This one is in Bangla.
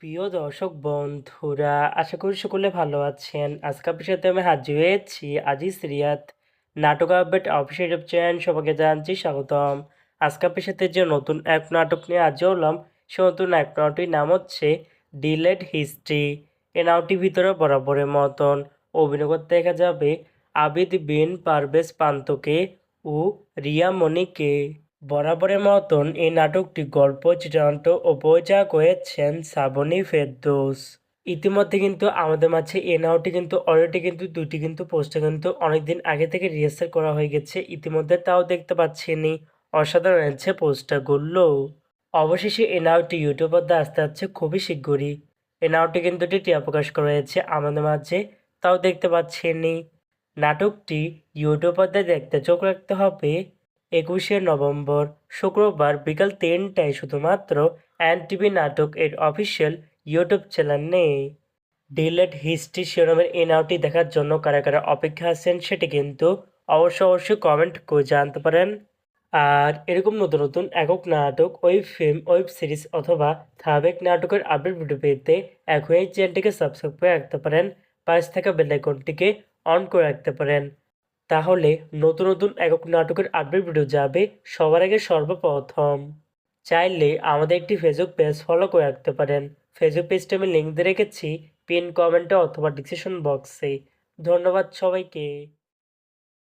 প্রিয় দর্শক বন্ধুরা, আশা করি সকলে ভালো আছেন। আজকে আপনার সাথে আমি হাজির হয়েছি আজিজ রিয়াদ নাটক আপডেট অফিসিয়াল ইউটিউব চ্যানেল। সবাইকে জানাচ্ছি স্বাগতম। আজকে আপনার সাথে যে নতুন এক নাটক নিয়ে হাজির হলাম, সে নতুন এক নাটকটির নাম হচ্ছে ডিলেড হিস্ট্রি। এই নাটকটির ভিতরে বরাবরের মতন অভিনয় করতে দেখা যাবে আবিদ বিন পারভেজ পান্তকে ও রিয়া মনিকে। বরাবরের মতন এই নাটকটি গল্প চিত্রান্ত ও পরিচালনা করেছেন শ্রাবণী ফেরদৌস। ইতিমধ্যে কিন্তু আমাদের মাঝে এই নাটকটি কিন্তু অলরেডি কিন্তু দুটি কিন্তু পোস্টার কিন্তু অনেকদিন আগে থেকে রিহার্সাল করা হয়ে গেছে। ইতিমধ্যে তাও দেখতে পাচ্ছেনি, অসাধারণ হচ্ছে পোস্টারগুলো। অবশেষে এই নাটকটি ইউটিউব পর্দায় আসতে যাচ্ছে খুবই শীঘ্রই। এই নাটকটি কিন্তু একটি টিয়া প্রকাশ করা হয়েছে আমাদের মাঝে, তাও দেখতে পাচ্ছেনি। নাটকটি ইউটিউব পর্দায় দেখতে চোখ রাখতে হবে 21শে নভেম্বর শুক্রবার বিকাল 3টায় শুধুমাত্র এনটিভি নাটক এর অফিসিয়াল ইউটিউব চ্যানেলে। ডিলেড হিস্ট্রি শিরোনামের এই নাটকটি দেখার জন্য কারা কারা অপেক্ষা আছেন সেটি কিন্তু অবশ্যই কমেন্ট করে জানতে পারেন। আর এরকম নতুন নতুন একক নাটক, ওয়েব ফিল্ম, ওয়েব সিরিজ অথবা ধারাবাহিক নাটকের আপডেট ভিডিও পেতে এখন এই চ্যানেলটিকে সাবস্ক্রাইব করে রাখতে পারেন, পাশে থাকা বেল আইকনটিকে অন করে রাখতে পারেন। তাহলে নতুন নতুন একক নাটকের আপডেট ভিডিও যাবে সবার আগে সর্বপ্রথম। চাইলে আমাদের একটি ফেসবুক পেজ ফলো করে রাখতে পারেন। ফেসবুক পেজটা আমি লিঙ্ক দিয়ে রেখেছি পিন কমেন্টে অথবা ডিসক্রিপশন বক্সে। ধন্যবাদ সবাইকে।